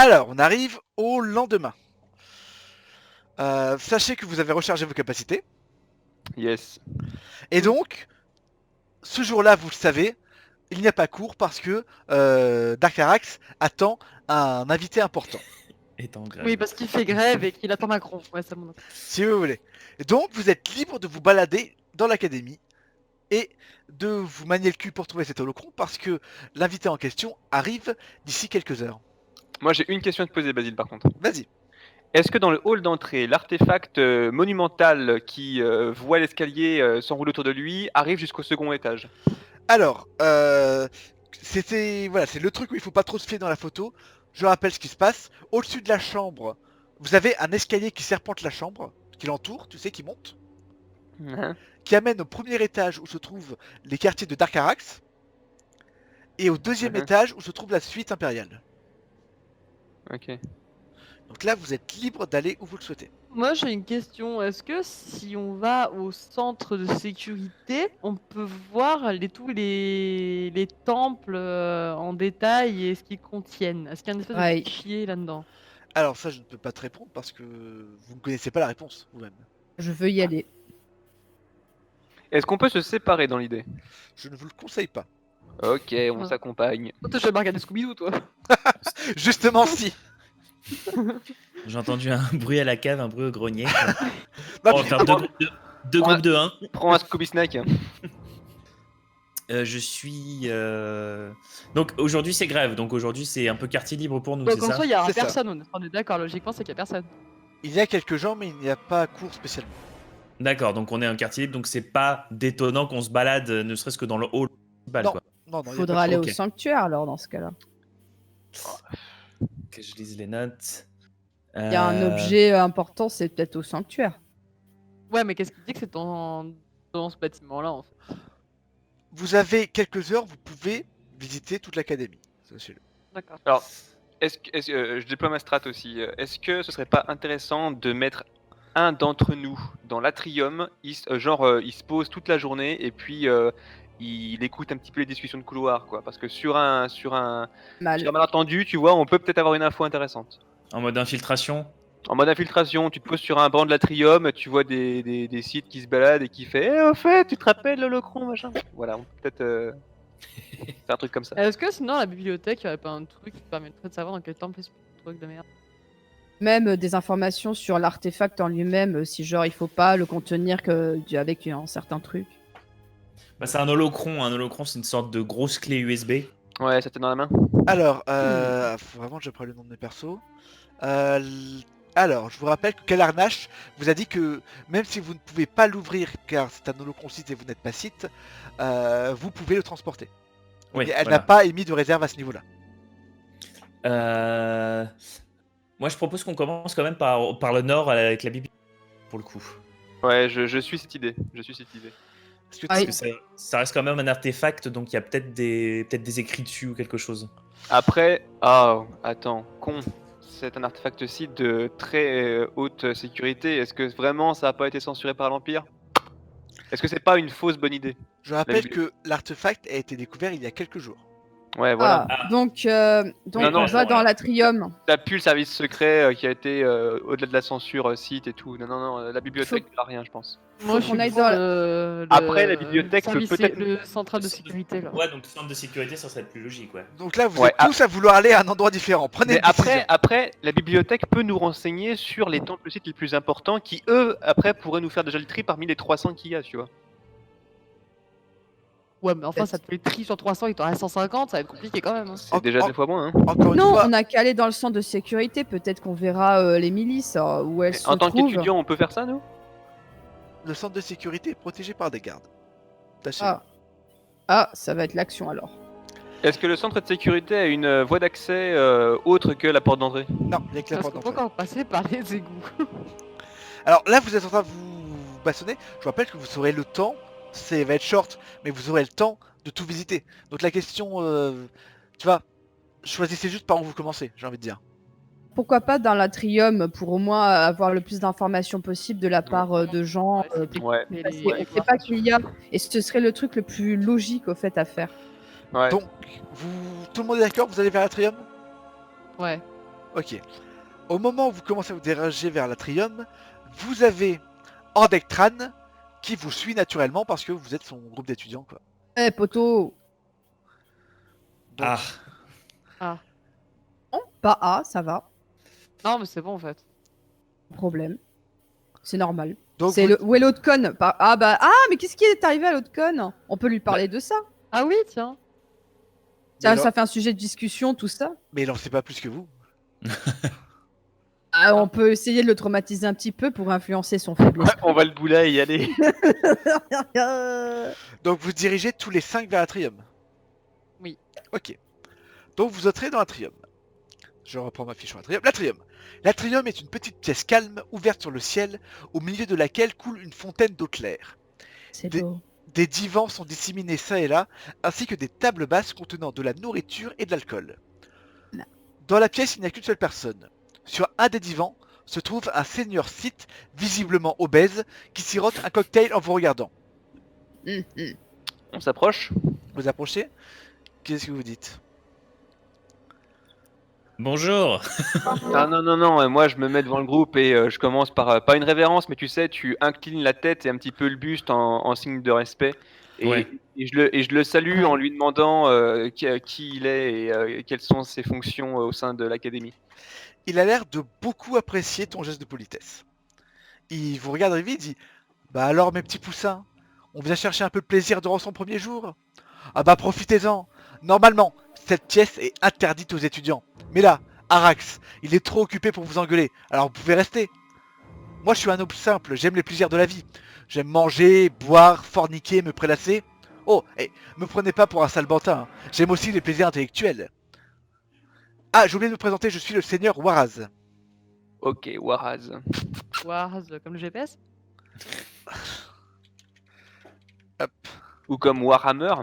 Alors, on arrive au lendemain. Sachez que vous avez rechargé vos capacités. Yes. Et donc, ce jour-là, vous le savez, il n'y a pas cours parce que Darkarax attend un invité important, Est en grève. Oui, parce qu'il fait grève et qu'il attend Macron. Ouais, ça mon si vous voulez. Et donc, vous êtes libre de vous balader dans l'académie et de vous manier le cul pour trouver cet holocron parce que l'invité en question arrive d'ici quelques heures. Moi, j'ai une question à te poser, Basile, par contre. Vas-y. Est-ce que dans le hall d'entrée, l'artefact monumental qui voit l'escalier s'enrouler autour de lui arrive jusqu'au second étage? Alors, c'est le truc où il faut pas trop se fier dans la photo. Je rappelle ce qui se passe. Au-dessus de la chambre, vous avez un escalier qui serpente la chambre, qui l'entoure, tu sais, qui monte, Hein. qui amène au premier étage où se trouvent les quartiers de Darkarax, et au deuxième Mhm. étage où se trouve la suite impériale. Ok. Donc là, vous êtes libre d'aller où vous le souhaitez. Moi, j'ai une question. Est-ce que si on va au centre de sécurité, on peut voir tous les temples en détail et ce qu'ils contiennent? Est-ce qu'il y a une espèce Ouais. de fichier là-dedans? Alors ça, je ne peux pas te répondre parce que vous ne connaissez pas la réponse vous-même. Je veux y aller. Est-ce qu'on peut se séparer dans l'idée? Je ne vous le conseille pas. Ok, on Ah. s'accompagne. Toi, t'as jamais regardé Scooby-Doo, toi? Justement, si. J'ai entendu un bruit à la cave, un bruit au grenier. Non, On va mais- faire deux groupes de 1. Prends un Scooby Snack. Je suis. Donc aujourd'hui c'est grève, donc aujourd'hui c'est un peu quartier libre pour nous, Donc c'est en ça? soi, il y aura C'est ça. personne. On est d'accord, logiquement, c'est qu'il y a personne. Il y a quelques gens, mais il n'y a pas cours spécialement. D'accord, donc on est un quartier libre, donc c'est pas détonnant qu'on se balade, ne serait-ce que dans le hall principal, Non. quoi. Non, il y a Faudra pas aller de- au ok. sanctuaire alors dans ce cas-là. Que je lise les notes. Il y a un objet important, c'est peut-être au sanctuaire. Ouais, mais qu'est-ce qui dit que c'est dans ce bâtiment-là, en fait? Vous avez quelques heures, vous pouvez visiter toute l'académie. Sachez-le. D'accord. Alors, je déploie ma strat aussi. Est-ce que ce serait pas intéressant de mettre un d'entre nous dans l'atrium, il se pose toute la journée et puis il écoute un petit peu les discussions de couloir, quoi. Parce que sur un Mal. malentendu, tu vois, on peut peut-être avoir une info intéressante. En mode infiltration. En mode infiltration, tu te poses sur un banc de l'atrium, tu vois des sites qui se baladent et qui fait au fait, tu te rappelles l'holocron, machin. Voilà, on peut peut-être faire un truc comme ça. Est-ce que sinon, à la bibliothèque, il n'y aurait pas un truc qui permettrait de savoir dans quel temple il se passe un truc de merde? Même des informations sur l'artefact en lui-même, si genre il faut pas le contenir avec un certain truc. Bah, c'est un holocron. Un holocron, c'est une sorte de grosse clé USB. Ouais, ça t'est dans la main. Alors, faut vraiment que je prenne le nom de mes persos. Alors, je vous rappelle que Kalarnash vous a dit que même si vous ne pouvez pas l'ouvrir car c'est un holocron site et vous n'êtes pas site, vous pouvez le transporter. Oui, Et elle voilà. n'a pas émis de réserve à ce niveau-là. Moi, je propose qu'on commence quand même par le nord avec la bibliothèque, pour le coup. Ouais, je suis cette idée. Je suis cette idée. Parce que Ah, Parce que ça reste quand même un artefact, donc il y a peut-être des écrits dessus ou quelque chose. Après, ah, attends, con. C'est un artefact site de très haute sécurité. Est-ce que vraiment ça n'a pas été censuré par l'Empire? Est-ce que c'est pas une fausse bonne idée? je rappelle que l'artefact a été découvert il y a quelques jours. Ouais, voilà. Ah, donc Non, on va dans l'atrium. Ça pue le service secret qui a été au-delà de la censure site et tout. Non, la bibliothèque n'a rien, je pense. Moi, je qu'on suis aille pour dans Après, la bibliothèque peut service- peut-être- le central de sécurité, là. Ouais, donc centre de sécurité, ça serait plus logique, ouais. Donc là, vous Ouais, êtes tous à vouloir aller à un endroit différent. Prenez Mais une décision. après, la bibliothèque peut nous renseigner sur les temples sites les plus importants qui, eux, après, pourraient nous faire déjà le tri parmi les 300 qu'il y a, tu vois. Ouais, mais enfin, ça te fait le tri sur 300, il t'en reste 150, ça va être compliqué quand même. Hein. C'est déjà 2 fois moins. Hein. Encore une Non, fois, on a qu'à aller dans le centre de sécurité. Peut-être qu'on verra les milices où elles Mais se en tant trouvent. qu'étudiant, on peut faire ça, nous? le centre de sécurité est protégé par des gardes. Tâchez. Ah, ça va être l'action alors. Est-ce que le centre de sécurité a une voie d'accès autre que la porte d'entrée? Non, il y a que la Parce porte qu'on peut d'entrée. encore passer par les égouts. Alors là, vous êtes en train de vous bâssonner. Je vous rappelle que vous aurez le temps. Ça va être short, mais vous aurez le temps de tout visiter. Donc la question, tu vois, choisissez juste par où vous commencez, j'ai envie de dire. Pourquoi pas dans l'atrium pour au moins avoir le plus d'informations possible de la part de gens. Ouais. Mais Parce les- qu'on sait pas qu'il y a. Et ce serait le truc le plus logique au fait à faire. Ouais. Donc, tout le monde est d'accord, vous allez vers l'atrium? Ouais. Ok. Au moment où vous commencez à vous diriger vers l'Atrium, vous avez Ordectran qui vous suit naturellement parce que vous êtes son groupe d'étudiants, quoi. Eh, poteau. Donc, Ah, Ah. Non, pas A, ça va. Non, mais c'est bon en fait. Problème. C'est normal. donc C'est vous- Où est l'autre conne? Ah bah ah, mais qu'est-ce qui est arrivé à l'autre conne? On peut lui parler de ça. Ah oui, tiens. Ça, alors- ça fait un sujet de discussion, tout ça. mais il en sait pas plus que vous. Ah, on peut essayer de le traumatiser un petit peu pour influencer son faible esprit. On va le bouler et y aller. Donc vous dirigez tous les 5 vers l'Atrium. Oui. Ok. Donc vous entrez dans l'Atrium. Je reprends ma fiche sur l'Atrium. L'Atrium. L'Atrium est une petite pièce calme, ouverte sur le ciel, au milieu de laquelle coule une fontaine d'eau claire. C'est Des- beau. Des divans sont disséminés ça et là, ainsi que des tables basses contenant de la nourriture et de l'alcool. Non. Dans la pièce, il n'y a qu'une seule personne. Sur un des divans se trouve un seigneur Sith, visiblement obèse, qui sirote un cocktail en vous regardant. On s'approche. Vous approchez. Qu'est-ce que vous dites? bonjour. Ah non, non, non, moi je me mets devant le groupe et je commence par, pas une révérence, mais tu sais, tu inclines la tête et un petit peu le buste en signe de respect. Et, Ouais. et je le salue en lui demandant qui il est et quelles sont ses fonctions au sein de l'académie. Il a l'air de beaucoup apprécier ton geste de politesse. Il vous regarde arriver et dit: Bah alors mes petits poussins, on vient chercher un peu de plaisir durant son premier jour? Ah bah profitez-en. Normalement, cette pièce est interdite aux étudiants. Mais là, Arax, il est trop occupé pour vous engueuler, alors vous pouvez rester. Moi je suis un homme simple, j'aime les plaisirs de la vie. J'aime manger, boire, forniquer, me prélasser. Oh, et me prenez pas pour un salbantin, hein. J'aime aussi les plaisirs intellectuels. Ah, j'ai oublié de me présenter, je suis le seigneur Waraz. Ok, Waraz. Wars, comme le GPS. Hop. Ou comme Warhammer.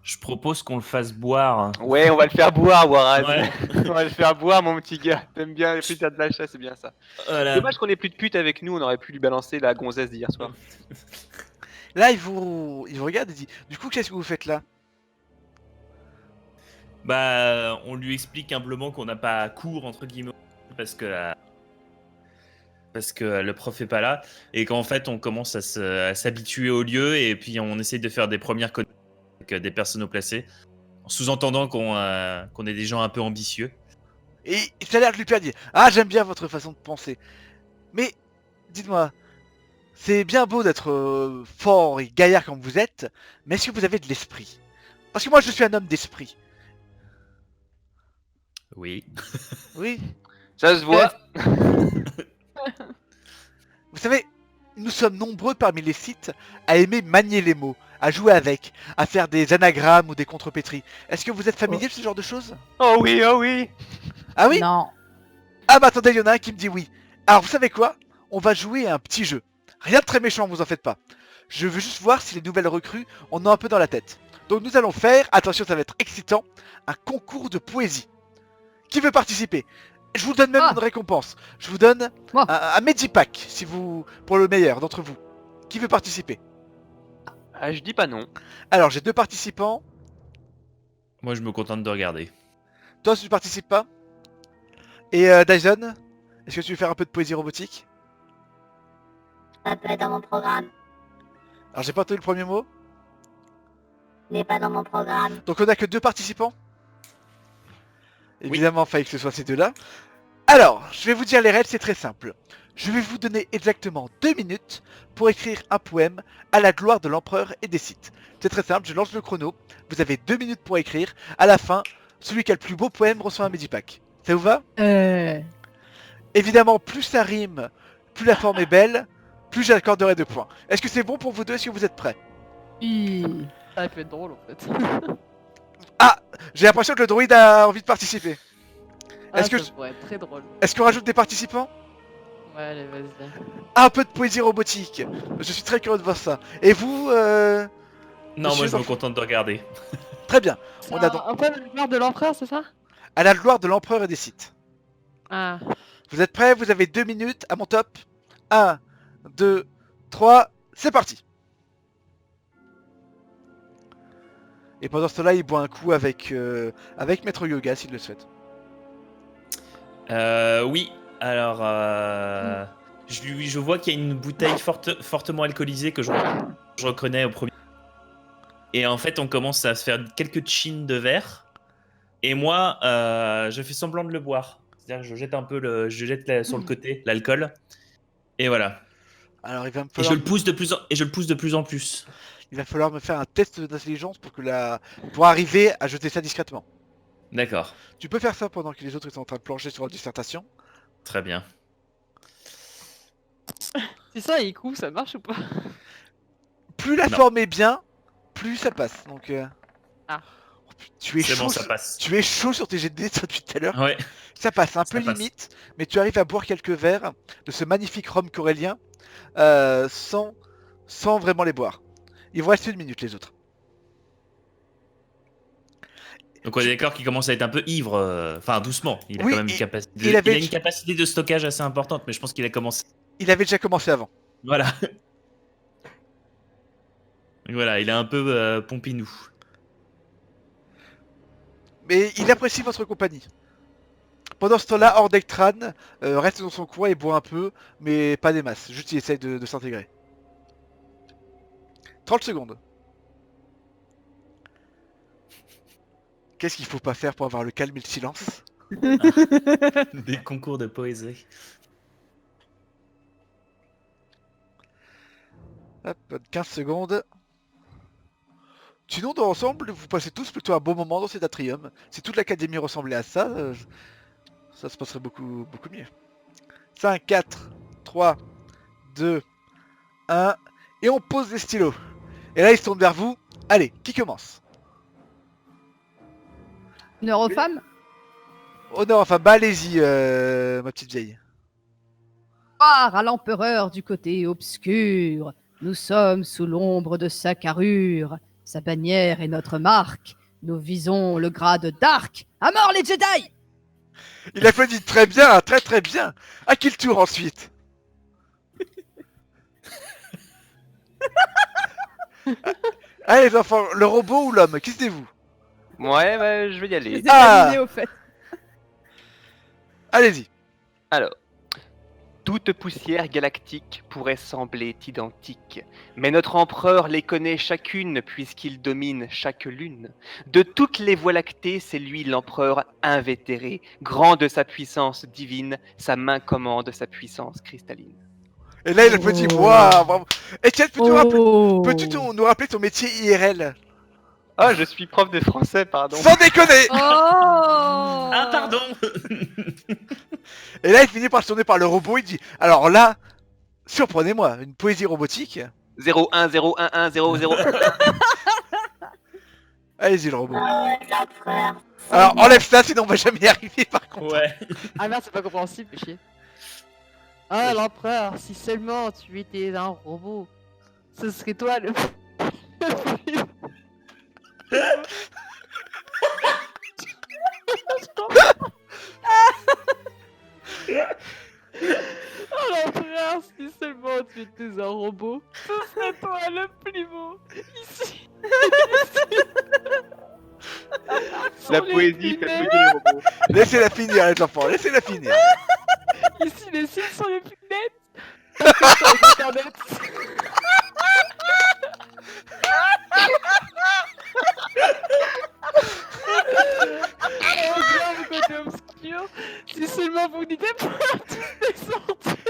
Je propose qu'on le fasse boire. Ouais, on va le faire boire, Waraz. Ouais. On va le faire boire, mon petit gars. T'aimes bien les plaisirs de l'achat, c'est bien ça. Voilà. Dommage qu'on ait plus de pute avec nous, on aurait pu lui balancer la gonzesse d'hier soir. Là, il vous regarde et dit: Du coup, qu'est-ce que vous faites là? Bah, on lui explique humblement qu'on n'a pas cours entre guillemets parce que le prof est pas là et qu'en fait on commence à s'habituer au lieu et puis on essaye de faire des premières connexions avec des personnes au placé, en sous-entendant qu'on est des gens un peu ambitieux. Et ça a l'air de lui plaire, dit: Ah, j'aime bien votre façon de penser. Mais, dites-moi, c'est bien beau d'être fort et gaillard comme vous êtes, mais est-ce que vous avez de l'esprit? Parce que moi, je suis un homme d'esprit. Oui. Oui. Ça se voit. Vous savez, nous sommes nombreux parmi les sites à aimer manier les mots, à jouer avec, à faire des anagrammes ou des contrepétries. Est-ce que vous êtes familier de ce genre de choses? Oh oui, oh oui. Ah oui? Non. Ah bah attendez, il y en a un qui me dit oui. Alors vous savez quoi? On va jouer à un petit jeu. Rien de très méchant, vous en faites pas. Je veux juste voir si les nouvelles recrues en ont un peu dans la tête. Donc nous allons faire, attention ça va être excitant, un concours de poésie. Qui veut participer? Je vous donne même Ah. une récompense. Je vous donne Moi. un Medipack, si vous, pour le meilleur d'entre vous. Qui veut participer? Ah, je dis pas non. Alors j'ai deux participants. Moi je me contente de regarder. Toi tu participes pas? Et Dyson, est-ce que tu veux faire un peu de poésie robotique? Ça peut être dans mon programme. Alors j'ai pas entendu le premier mot. N'est pas dans mon programme. Donc on a que deux participants. Évidemment, fallait que ce soit ces deux-là. Alors, je vais vous dire les règles, c'est très simple. Je vais vous donner exactement 2 minutes pour écrire un poème à la gloire de l'empereur et des Sith. C'est très simple, je lance le chrono. Vous avez 2 minutes pour écrire. À la fin, celui qui a le plus beau poème reçoit un Medipack. Ça vous va? Évidemment, plus ça rime, plus la forme est belle, plus j'accorderai 2 points. Est-ce que c'est bon pour vous deux? Est-ce que vous êtes prêts? Ça peut être drôle en fait. J'ai l'impression que le druide a envie de participer. Ah, Est-ce que ça pourrait être très drôle. Est-ce qu'on rajoute des participants? Ouais, allez, vas-y. Un peu de poésie robotique. Je suis très curieux de voir ça. Et vous, Non, Monsieur moi je me Jean- contente de regarder. Très bien. C'est On a donc un peu le gloire de l'empereur, c'est ça? à la gloire de l'empereur et des Sith. Ah. Vous êtes prêts? Vous avez 2 minutes à mon top. 1, 2, 3, c'est parti. Et pendant ce temps-là, il boit un coup avec Maître Yoga s'il le souhaite. Oui, alors je vois qu'il y a une bouteille fortement alcoolisée que je reconnais au premier. Et en fait, on commence à se faire quelques chines de verre. Et moi, je fais semblant de le boire. C'est-à-dire que je jette un peu sur le côté l'alcool. Et voilà. Alors il va me Et je falloir, le pousse de plus en plus. il va falloir me faire un test d'intelligence pour arriver à jeter ça discrètement. D'accord, Tu peux faire ça pendant que les autres ils sont en train de plancher sur leur dissertation. très bien. C'est ça, et coup, ça marche ou pas? Plus la Non. forme est bien, plus ça passe. Donc Ah. oh, putain, tu es C'est chaud. bon, ça passe. Tu es chaud sur tes jets de dés ça, depuis tout à l'heure. Ouais, Ça passe un Ça peu passe. limite, mais tu arrives à boire quelques verres de ce magnifique rhum corellien sans vraiment les boire. Il vous reste 1 minute les autres. donc on est d'accord qu'il commence à être un peu ivre. Enfin, doucement. Il a Oui, quand même une il- capacité. il avait- Il a une capacité de stockage assez importante, mais je pense qu'il a commencé. Il avait déjà commencé avant. Voilà. Donc voilà, il est un peu pompinou. Mais il apprécie votre compagnie. Pendant ce temps-là, Ordectran reste dans son coin et boit un peu, mais pas des masses. Juste il essaye de s'intégrer. 30 secondes. Qu'est-ce qu'il faut pas faire pour avoir le calme et le silence? Des concours de poésie. Hop, 15 secondes. Sinon, dans l'ensemble, vous passez tous plutôt un bon moment dans cet atrium. Si toute l'académie ressemblait à ça, ça se passerait beaucoup mieux. 5, 4, 3, 2, 1. Et on pose les stylos. Et là, ils se tournent vers vous. Allez, qui commence? Honneur aux femmes. Oh non, enfin, bah allez-y, ma petite vieille. Gloire à l'empereur du côté obscur. Nous sommes sous l'ombre de sa carrure. Sa bannière est notre marque. Nous visons le grade d'arc. À mort les Jedi! Il applaudit très bien, très très bien. À qui le tour ensuite? Allez les enfants, le robot ou l'homme? Qui c'est vous? Ouais, bah, je vais y Je aller. les ai Ah. validés, au fait. Allez-y. Alors, toute poussière galactique pourrait sembler identique, mais notre empereur les connaît chacune puisqu'il domine chaque lune. De toutes les voies lactées, c'est lui l'empereur invétéré, grand de sa puissance divine, sa main commande sa puissance cristalline. Et là il applaudit. Waouh, bravo. Etienne, Oh. peux-tu nous rappeler ton métier IRL? Oh, je suis prof de français, pardon. Sans déconner. Oh. Ah, pardon. Et là il finit par se tourner par le robot, il dit alors là, surprenez-moi, une poésie robotique. 0101100. Allez-y le robot. Ah ouais, l'empereur. Alors enlève ça sinon on va jamais y arriver par contre. Ouais. Ah merde, c'est pas compréhensible, fais chier. Ah, l'empereur, si seulement tu étais un robot, ce serait toi le... Oh l'empereur, si seulement tu étais un robot, ce serait toi le plus beau. Ici. Sur La les poésie fait lunettes. bugger les robots. Laissez-la finir les enfants, laissez-la finir. Ici, les signes sont les plus nettes. Parce que sur Internet. Oh, bien, le côté obscur. Si seulement vous n'étiez pas tous descendus.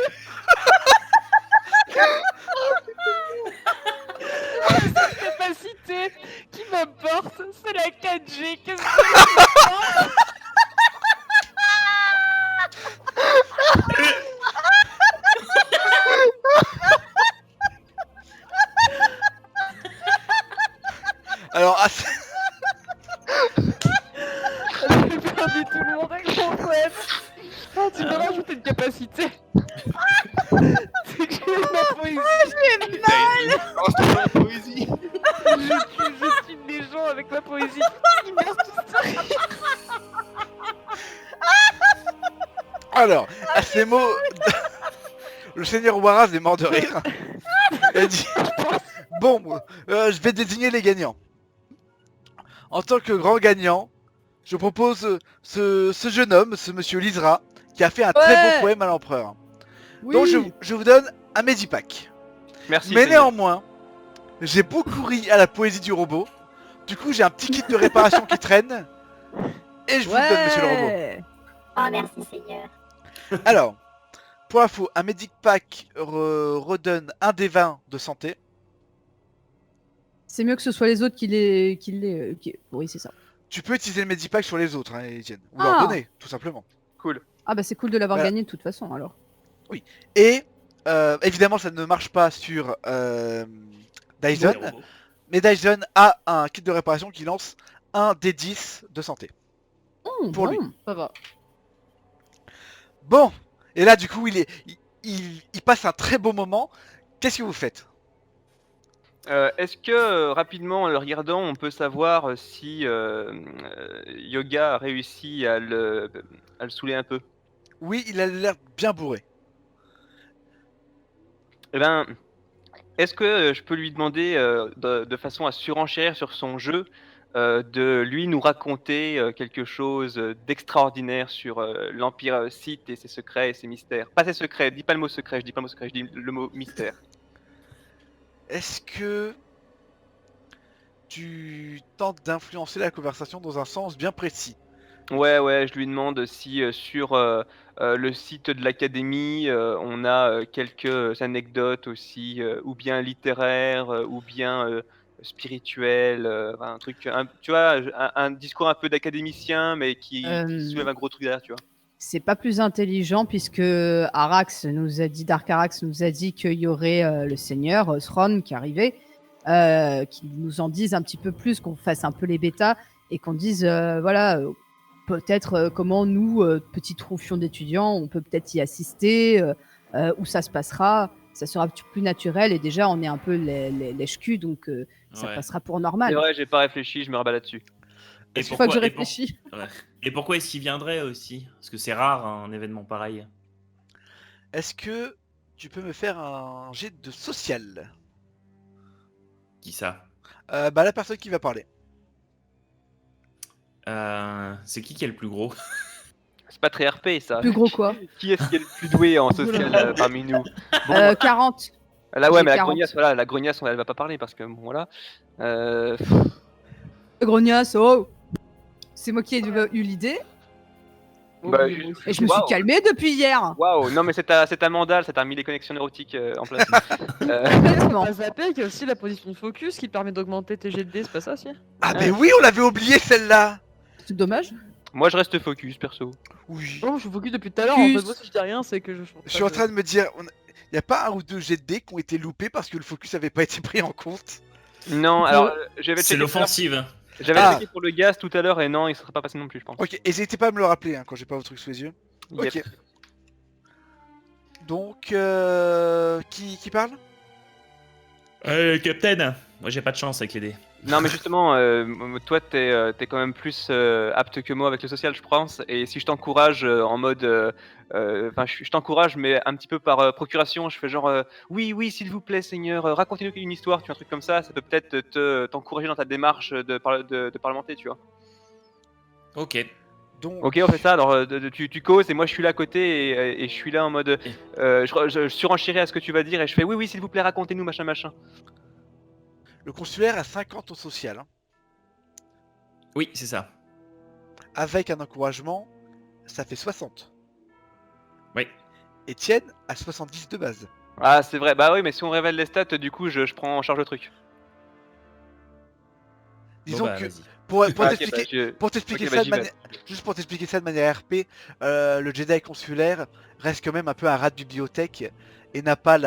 Cette capacité qui m'importe, c'est la 4G. Qu'est-ce que c'est? Alors J'ai perdu tout le monde avec mon poème. Oh, tu peux rajouter une capacité. C'est que j'ai ma poésie. La poésie. Je tue des gens avec ma poésie. Ils meurent tous de rire. Alors, à ces mots, le seigneur Waraz est mort de rire. Il a dit bon, je vais désigner les gagnants. en tant que grand gagnant, je propose ce jeune homme, ce monsieur Lisra, qui a fait un très Ouais. beau poème à l'empereur. Oui. Donc je vous donne un Medipack. Merci. Mais Seigneur. néanmoins, j'ai beaucoup ri à la poésie du robot. Du coup, j'ai un petit kit de réparation qui traîne. Et je vous le donne, monsieur le robot. Ouais. Oh, merci, Seigneur. Alors, pour info, un Medipack redonne un des 20 de santé. C'est mieux que ce soit les autres qui les. Oui, c'est ça. Tu peux utiliser le Medipack sur les autres, hein, Etienne. Ou Ah. leur donner, tout simplement. Cool. Ah bah c'est cool de l'avoir Voilà. gagné de toute façon alors. Et évidemment, ça ne marche pas sur Dyson. Mais Dyson a un kit de réparation qui lance un D10 de santé. Pour lui. Ça va. Bon, et là du coup il passe un très beau moment. Qu'est-ce que vous faites? Est-ce que rapidement en le regardant, on peut savoir si Yoga a réussi à le saouler un peu? Oui, il a l'air bien bourré. Eh ben, est-ce que je peux lui demander de façon à surenchérir sur son jeu de lui nous raconter quelque chose d'extraordinaire sur l'Empire Sith et ses secrets et ses mystères? Pas ses secrets, dis pas le mot secret, je dis pas le mot secret, je dis le mot mystère. Est-ce que tu tentes d'influencer la conversation dans un sens bien précis? Ouais, je lui demande si sur le site de l'académie, on a quelques anecdotes aussi, ou bien littéraires, ou bien spirituelles, un truc, tu vois, un discours un peu d'académicien, mais qui soulève un gros truc derrière, tu vois. C'est pas plus intelligent puisque Dark Arax nous a dit qu'il y aurait le seigneur Thrawn qui arrivait, qui nous en dise un petit peu plus, qu'on fasse un peu les bêtas et qu'on dise voilà peut-être comment nous petits troufions d'étudiants on peut peut-être y assister, où ça se passera, ça sera plus naturel et déjà on est un peu les culs donc ça Ouais. passera pour C'est normal. vrai, j'ai pas réfléchi, je me rabats là-dessus. Et Chaque fois que je et pour- réfléchis. ouais. Et pourquoi est-ce qu'il viendrait aussi? Parce que c'est rare un événement pareil. Est-ce que tu peux me faire un jet de social? Qui ça? Bah la personne qui va parler. C'est qui est le plus gros? C'est pas très RP ça. Plus gros quoi. Qui est-ce qui est le plus doué en social parmi nous? Bon, 40. là ouais, j'ai mais la 40. grognasse, voilà, la grognasse, elle va pas parler parce que bon voilà. Grognasse, oh, c'est moi qui ai eu l'idée Bah, Oui, je- bon, et je me suis Waouh. calmée depuis hier. Waouh, non mais c'est ta mandale, ça t'a mis les connexions neurotiques en place. Complètement. Pas zappé qu'il y a aussi la position de focus qui permet d'augmenter tes jets de dés, c'est pas ça si? Ah mais oui, on l'avait oublié celle-là. C'est dommage. Moi je reste focus perso. Oui. Oh, je suis focus depuis tout à l'heure, en fait, Focus. moi si je dis rien, c'est que je change Je suis en train de me dire, y a pas un ou deux jets de dés qui ont été loupés parce que le focus avait pas été pris en compte? Non, alors j'avais C'est checké l'offensive. J'avais Ah. checké pour le gaz tout à l'heure et non, il serait pas passé non plus, je pense. Ok, n'hésitez pas à me le rappeler hein, quand j'ai pas vos trucs sous les yeux. Yep. Ok. Donc, qui parle? Captain, moi j'ai pas de chance avec les dés. Non, mais justement, toi, t'es quand même plus apte que moi avec le social, je pense. Et si je t'encourage en mode. Enfin, je t'encourage, mais un petit peu par procuration. Je fais genre. Oui, s'il vous plaît, Seigneur, racontez-nous une histoire, tu vois, un truc comme ça. Ça peut peut-être t'encourager dans ta démarche de parlementer, tu vois. Ok. Donc, Ok, on fait ça. Alors, tu causes et moi, je suis là à côté et je suis là en mode. Je surenchéris à ce que tu vas dire et je fais oui, s'il vous plaît, racontez-nous, machin. le consulaire a 50 au social. Hein. Oui, c'est ça. Avec un encouragement, ça fait 60. Oui. Etienne a 70 de base. Ah, c'est vrai. Bah oui, mais si on révèle les stats, du coup, je prends en charge le truc. Disons Bon, bah, que vas-y. pour Ah, ok, t'expliquer bah, pour t'expliquer ok, ça bah, de j'y vais. manière juste pour t'expliquer ça de manière RP, le Jedi consulaire reste quand même un peu un rat de bibliothèque et n'a pas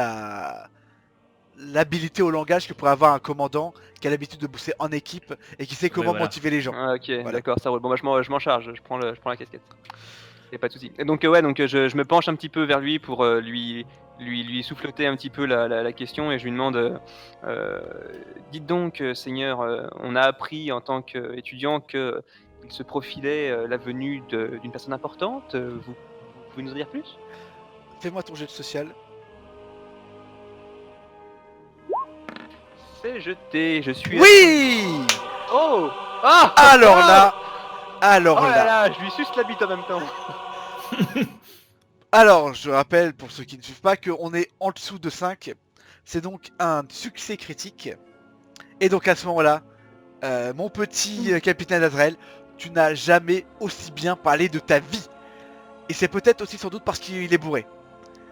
l'habilité au langage que pourrait avoir un commandant qui a l'habitude de bosser en équipe et qui sait comment voilà. motiver les gens. Ah, ok, Voilà. d'accord, ça roule. Bon, bah, je m'en charge, je prends la casquette. Y a pas de souci. Et donc, je me penche un petit peu vers lui pour lui souffleter un petit peu la question et je lui demande dites donc, Seigneur, on a appris en tant qu'étudiant qu'il se profilait la venue d'une personne importante. Vous pouvez nous en dire plus? Fais-moi ton jet de social. C'est jeté, je suis. Oui. Oh Ah Alors là, alors Oh là là. là, je lui suce la bite en même temps. Alors, je rappelle pour ceux qui ne suivent pas qu'on est en dessous de 5. C'est donc un succès critique. Et donc à ce moment-là, mon petit capitaine Azrael, tu n'as jamais aussi bien parlé de ta vie. Et c'est peut-être aussi sans doute parce qu'il est bourré.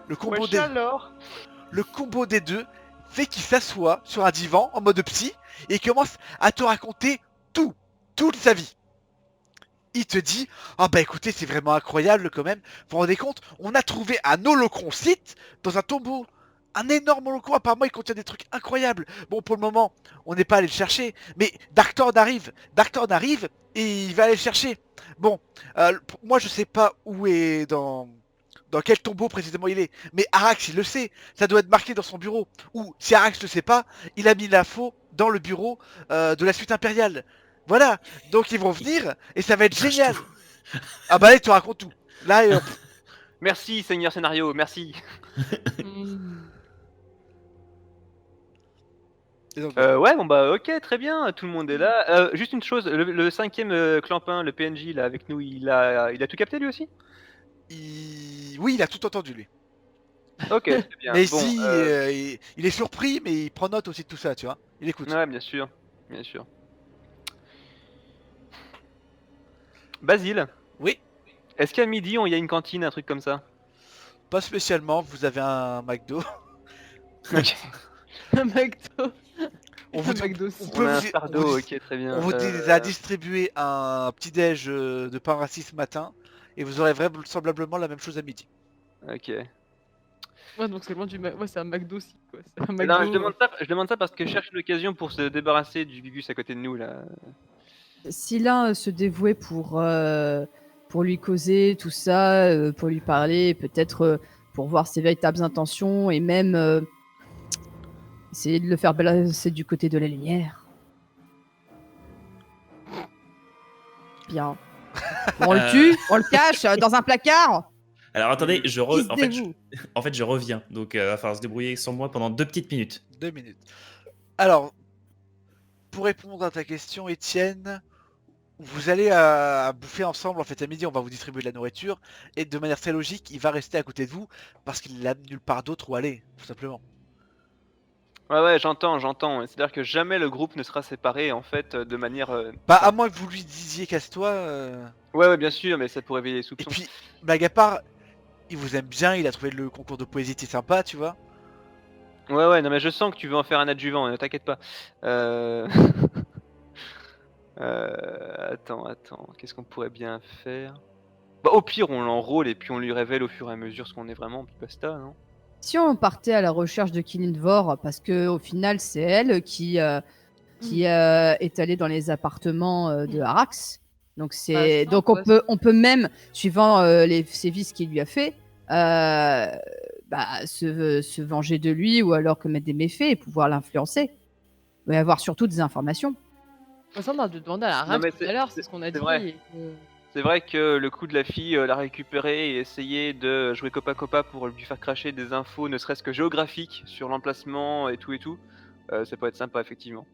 Le combo, Wesh alors. le combo des deux fait qu'il s'assoit sur un divan en mode psy et il commence à te raconter tout, toute sa vie. Il te dit, ah bah écoutez, c'est vraiment incroyable quand même. Vous vous rendez compte, on a trouvé un holocron site dans un tombeau. Un énorme holocron, apparemment il contient des trucs incroyables. Bon, pour le moment, on n'est pas allé le chercher. Mais Darkthorn arrive et il va aller le chercher. Bon, moi je sais pas où est dans quel tombeau précisément il est. Mais Arax il le sait, ça doit être marqué dans son bureau. Ou si Arax le sait pas, il a mis l'info dans le bureau de la suite impériale. Voilà, donc ils vont venir et ça va être Crache génial. tout. Ah bah là, il te raconte tout. Là, Merci Seigneur Scénario, merci. Hmm. et donc, Ouais, bon bah ok, très bien, tout le monde est là. Juste une chose, le cinquième clampin, le PNJ là avec nous, il a tout capté lui aussi? oui, il a tout entendu lui. Ok, très bien. Mais Bon, si, il est surpris, mais il prend note aussi de tout ça, tu vois. Il écoute. ouais, bien sûr, bien sûr. Basile, Oui, est-ce qu'à midi il y a une cantine, un truc comme ça? pas spécialement, vous avez un McDo. Ok. Un McDo. On Un vous, McDo. on On peut a un vous, fardeau, ok, très bien. on vous a distribué un petit déj de pain rassis ce matin et vous aurez vraisemblablement la même chose à midi. Ok. Ouais, donc c'est loin du Ouais, c'est un McDo aussi, quoi. C'est un Non, McDo. je demande ça parce que je cherche une occasion pour se débarrasser du Gugus à côté de nous là. Si l'un se dévouait pour lui causer tout ça, pour lui parler, peut-être pour voir ses véritables intentions et même essayer de le faire balancer du côté de la lumière. Bien. On le tue, on le cache dans un placard. Alors attendez, Qui se dévoue. en fait, je reviens. Donc, va falloir se débrouiller sans moi pendant 2 petites minutes. 2 minutes. Alors, pour répondre à ta question, Étienne, vous allez à bouffer ensemble en fait à midi, on va vous distribuer de la nourriture et de manière très logique, il va rester à côté de vous parce qu'il n'a nulle part d'autre où aller, tout simplement. Ouais, j'entends. C'est-à-dire que jamais le groupe ne sera séparé en fait de manière. Bah Enfin, à moins que vous lui disiez casse-toi. ouais, bien sûr, mais ça pourrait éveiller les Et soupçons. puis, blague à part, il vous aime bien, il a trouvé le concours de poésie très sympa, tu vois. Ouais, non, mais je sens que tu veux en faire un adjuvant, ne t'inquiète pas. Euh... Attends, qu'est-ce qu'on pourrait bien faire? Bah, au pire, on l'enrôle et puis on lui révèle au fur et à mesure ce qu'on est vraiment, puis basta, non? Si on partait à la recherche de Kilindvor, parce que au final c'est elle qui est allée dans les appartements de Arax. Donc c'est ça, donc ouais. on peut même suivant les sévices qu'il lui a fait se venger de lui ou alors commettre des méfaits et pouvoir l'influencer. Mais avoir surtout des informations. Ça, on a demandé à la Non, rage mais tout à l'heure, c'est ce qu'on a c'est dit. vrai. et que- C'est vrai que le coup de la fille, la récupérer et essayer de jouer copa-copa pour lui faire cracher des infos, ne serait-ce que géographiques, sur l'emplacement et tout, ça peut être sympa, effectivement.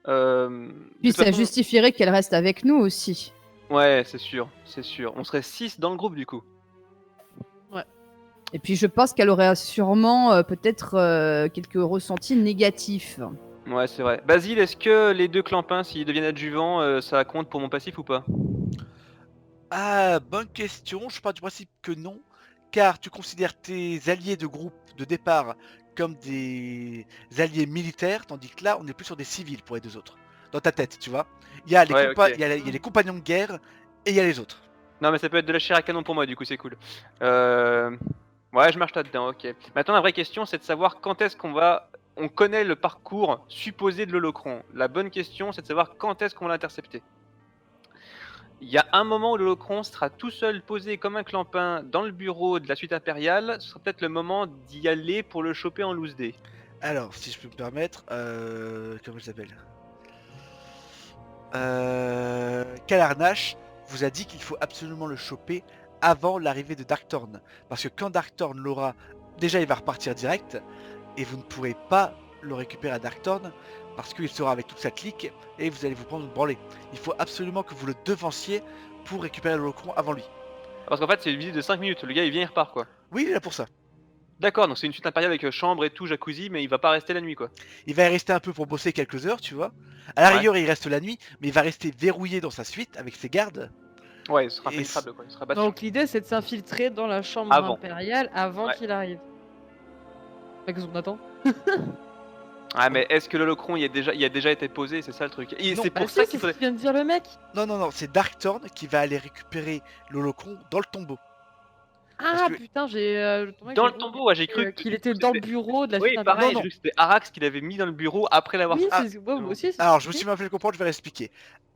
De Puis toute ça façon, justifierait qu'elle reste avec nous aussi. ouais, c'est sûr. On serait 6 dans le groupe, du coup. Et puis je pense qu'elle aurait sûrement peut-être quelques ressentis négatifs. Ouais, c'est vrai. Basile, est-ce que les deux clampins, s'ils deviennent adjuvants, ça compte pour mon passif ou pas? Ah, bonne question, je pars du principe que non, car tu considères tes alliés de groupe de départ comme des alliés militaires, tandis que là, on est plus sur des civils pour les deux autres. Dans ta tête, tu vois. Il y a les, Ouais, ok. il y a les compagnons de guerre et il y a les autres. Non, mais ça peut être de la chair à canon pour moi, du coup, c'est cool. Ouais, je marche là-dedans, ok. Maintenant, la vraie question, c'est de savoir quand est-ce qu'on va... On connaît le parcours supposé de l'holocron. La bonne question, c'est de savoir quand est-ce qu'on va l'intercepter. Il y a un moment où l'holocron sera tout seul posé comme un clampin dans le bureau de la suite impériale. Ce sera peut-être le moment d'y aller pour le choper en loose day. Alors, si je peux me permettre, comment je s'appelle Kalarnash vous a dit qu'il faut absolument le choper avant l'arrivée de Darkthorn. Parce que quand Darkthorn l'aura, déjà il va repartir direct, et vous ne pourrez pas le récupérer à Darkthorn parce qu'il sera avec toute sa clique et vous allez vous prendre une branlée. Il faut absolument que vous le devanciez pour récupérer l'holocron avant lui. Parce qu'en fait, c'est une visite de 5 minutes. Le gars, il vient, il repart, quoi. Oui, il est là pour ça. D'accord, donc c'est une suite impériale avec chambre et tout, jacuzzi, mais il va pas rester la nuit, quoi. Il va y rester un peu pour bosser quelques heures, tu vois. À la Ouais. rigueur, il reste la nuit, mais il va rester verrouillé dans sa suite avec ses gardes. Ouais, il sera Et pénétrable, quoi. Il sera battu. Donc l'idée c'est de s'infiltrer dans la chambre Avant. impériale avant Ouais. qu'il arrive. Qu'est-ce qu'on attend? Ah, mais est-ce que l'holocron il a déjà été posé? C'est ça le truc. Et Non, c'est Bah pour si, ça c'est qu'il ce faudrait. que vient de dire le mec. Non, c'est Darkthorn qui va aller récupérer l'holocron dans le tombeau. Ah que- putain, j'ai tombé Dans que le j'ai tombeau, ouais, j'ai compris, cru que qu'il du était coup, dans le c'était- bureau de la Oui, suite pareil, impériale. j'ai cru que c'était Arax qui l'avait mis dans le bureau après l'avoir. Oui, Ah, c'est ouais, moi aussi. c'est Alors, ce je me que suis mal fait le comprendre, je vais l'expliquer.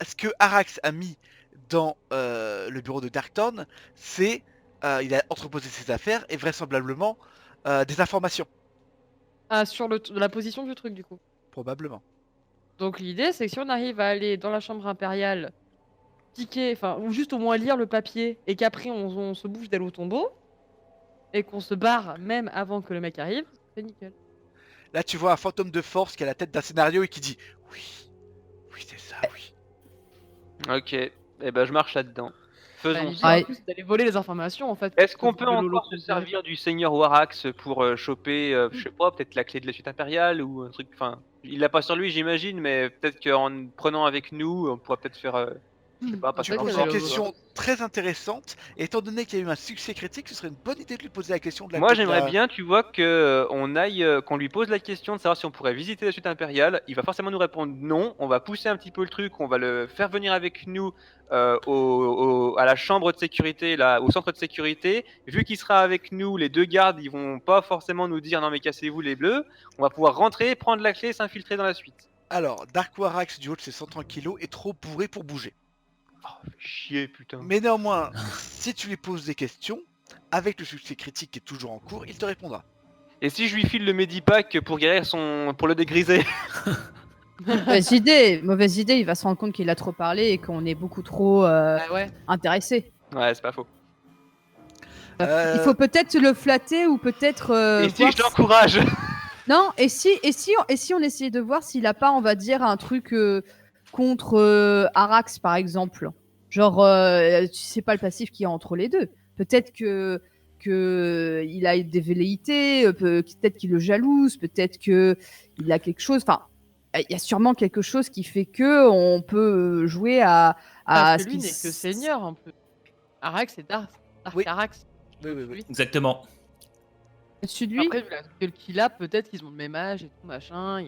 Ce que Arax a mis dans le bureau de Darkthorn, c'est il a entreposé ses affaires et vraisemblablement des informations, Ah, sur la position du truc du coup. probablement. Donc l'idée c'est que si on arrive à aller dans la chambre impériale, piquer, enfin, ou juste au moins lire le papier, et qu'après on se bouge d'aller au tombeau, et qu'on se barre même avant que le mec arrive, c'est nickel. Là, tu vois un fantôme de force qui a la tête d'un scénario et qui dit oui, oui, c'est ça, oui. Ok, et ben je marche là-dedans. Bah, Faisons l'idée ça. en plus c'est d'aller voler les informations en fait. Est-ce plutôt qu'on que peut de encore l'holocron se direct. servir du seigneur Warax pour choper, je sais pas, peut-être la clé de la suite impériale ou un truc. Enfin, il l'a pas sur lui, j'imagine, mais peut-être qu'en prenant avec nous, on pourrait peut-être faire, je sais pas, Ah, passer c'est Tu vrai un poses qu'il y une avait sort. question très intéressante, et étant donné qu'il y a eu un succès critique, ce serait une bonne idée de lui poser la question de la Moi, clé de j'aimerais la- bien, tu vois, que on aille, qu'on lui pose la question de savoir si on pourrait visiter la suite impériale. Il va forcément nous répondre non. On va pousser un petit peu le truc. On va le faire venir avec nous à la chambre de sécurité, là, au centre de sécurité. Vu qu'il sera avec nous, les deux gardes, ils vont pas forcément nous dire non mais cassez-vous les bleus. On va pouvoir rentrer, prendre la clé, s'infiltrer dans la suite. Alors, Dark Warax du haut de ses 130 kilos est trop bourré pour bouger. Oh, chier, putain. Mais néanmoins, si tu lui poses des questions, avec le succès critique qui est toujours en cours, il te répondra. Et si je lui file le Medipack pour guérir pour le dégriser? Mauvaise idée, il va se rendre compte qu'il a trop parlé et qu'on est beaucoup trop Bah ouais. intéressé. Ouais, c'est pas faux. Il faut peut-être le flatter ou peut-être Et si voir je l'encourage? Non, et si on essayait de voir s'il a pas, on va dire, un truc contre Arax, par exemple. Genre, tu sais pas le passif qu'il y a entre les deux. Peut-être que il a des velléités, peut-être qu'il le jalouse, peut-être que il a quelque chose. Enfin, il y a sûrement quelque chose qui fait que on peut jouer à Parce ce que lui qu'il n'est que seigneur un peu. Arax c'est Dark Oui. Arax. Oui. Exactement. au-dessus de lui. Après, vu la gueule qu'il a, peut-être qu'ils ont le même âge et tout machin.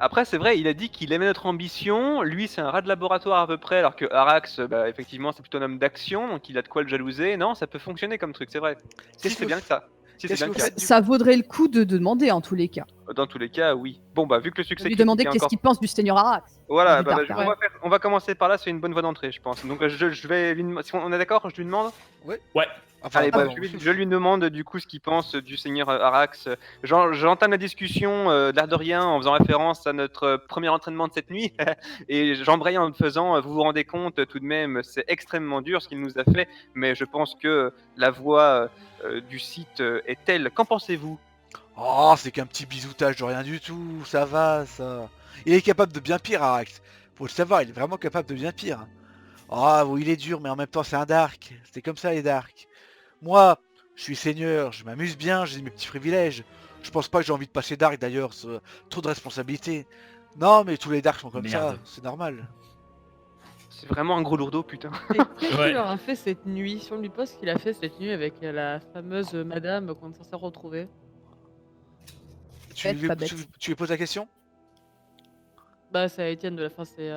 Après, c'est vrai, il a dit qu'il aimait notre ambition. Lui, c'est un rat de laboratoire à peu près, alors que Arax, bah, effectivement, c'est plutôt un homme d'action, donc il a de quoi le jalouser. Non, ça peut fonctionner comme truc, c'est vrai. Si Qu'est-ce c'est que bien vous- que ça. Si c'est qu'est-ce bien que le vous cas. faites Ça vaudrait le coup de demander en tous les cas. Dans tous les cas, oui. Bon, bah, vu que le succès Lui critique demander est qu'est-ce encore... qu'il pense du Seigneur Arax. Voilà, du bah, Dark bah, Arax. on va commencer par là, c'est une bonne voie d'entrée, je pense. Donc, je vais lui si on est d'accord, je lui demande. Enfin, Allez, bah, pardon. je lui demande du coup ce qu'il pense du seigneur Arax. J'entame la discussion, l'air de rien, en faisant référence à notre premier entraînement de cette nuit. Et j'embraye en le faisant, vous vous rendez compte, tout de même, c'est extrêmement dur ce qu'il nous a fait. Mais je pense que la voie du site est telle. Qu'en pensez-vous? Oh, c'est qu'un petit bisoutage de rien du tout, ça va, ça. Il est capable de bien pire, Arax. Faut le savoir, il est vraiment capable de bien pire. Ah, oui, il est dur, mais en même temps, c'est un Dark. C'est comme ça, les Dark. Moi, je suis seigneur, je m'amuse bien, j'ai mes petits privilèges. Je pense pas que j'ai envie de passer Dark, d'ailleurs, trop de responsabilités. Non, mais tous les Darks sont comme ça, Merde. c'est normal. C'est vraiment un gros lourdeau, putain. Et qu'est-ce Ouais. qu'il leur a fait cette nuit? Si on lui pose ce qu'il a fait cette nuit avec la fameuse madame qu'on est censé retrouver. Tu Bête, lui, pas bête. tu lui poses la question? Bah, c'est à Étienne de la fin, c'est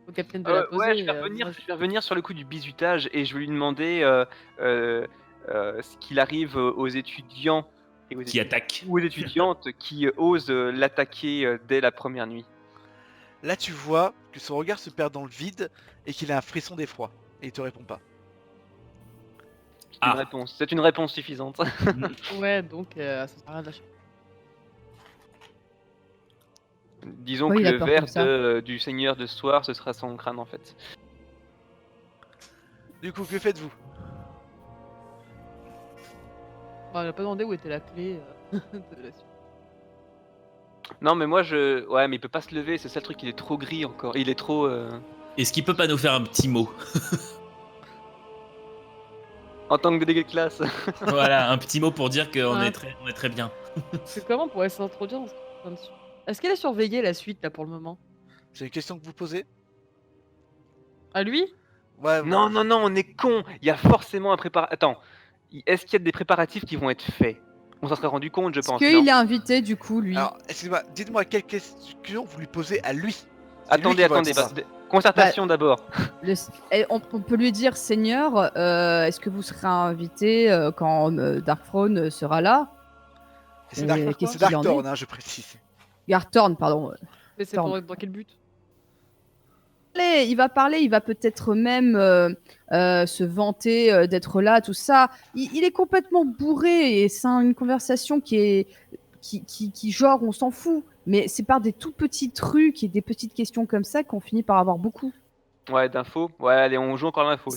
au capitaine de la poser. Ouais, je moi, vais revenir sur le coup du bisutage et je vais lui demander ce qu'il arrive aux étudiants et aux Qui attaque. ou aux étudiantes qui osent l'attaquer dès la première nuit. Là, tu vois que son regard se perd dans le vide et qu'il a un frisson d'effroi. Et il te répond pas. Ah. C'est une réponse suffisante. Ouais, donc ça sert à rien de lâcher. Disons Oui, que le d'accord, verre comme ça. du seigneur de ce soir, ce sera son crâne en fait. Du coup, que faites-vous? Bah, on a pas demandé où était la clé de la suite. Non, mais moi je. Ouais, mais il peut pas se lever, c'est ça le truc, il est trop gris encore. Il est trop. Est-ce qu'il peut pas nous faire un petit mot? En tant que délégué de classe. Voilà, un petit mot pour dire qu'on Ouais. on est très bien. Parce que comment on pourrait s'introduire dans ce... Est-ce qu'elle est surveillée la suite là pour le moment? C'est une question que vous posez? À lui? Ouais, Non, non, non, on est con. Il y a forcément un préparatif. Attends, est-ce qu'il y a des préparatifs qui vont être faits? On s'en serait rendu compte, je Est-ce pense. qu'il non est invité du coup, lui? Alors, excusez-moi, dites-moi quelle question vous lui posez à lui. C'est lui Attendez, qui va attendez. répondre. Concertation d'abord. On peut lui dire, Seigneur, est-ce que vous serez invité quand Darkthrone sera là? Et c'est Et Dark, qu'est-ce c'est qu'il en Darkthorn, est hein, je précise. Garthorn, pardon. Mais c'est Attends. dans quel but? Allez, il va parler, il va peut-être même se vanter d'être là, tout ça. Il est complètement bourré et c'est une conversation qui genre, on s'en fout. Mais c'est par des tout petits trucs et des petites questions comme ça qu'on finit par avoir beaucoup. Ouais, d'infos. Ouais, allez, on joue encore l'info.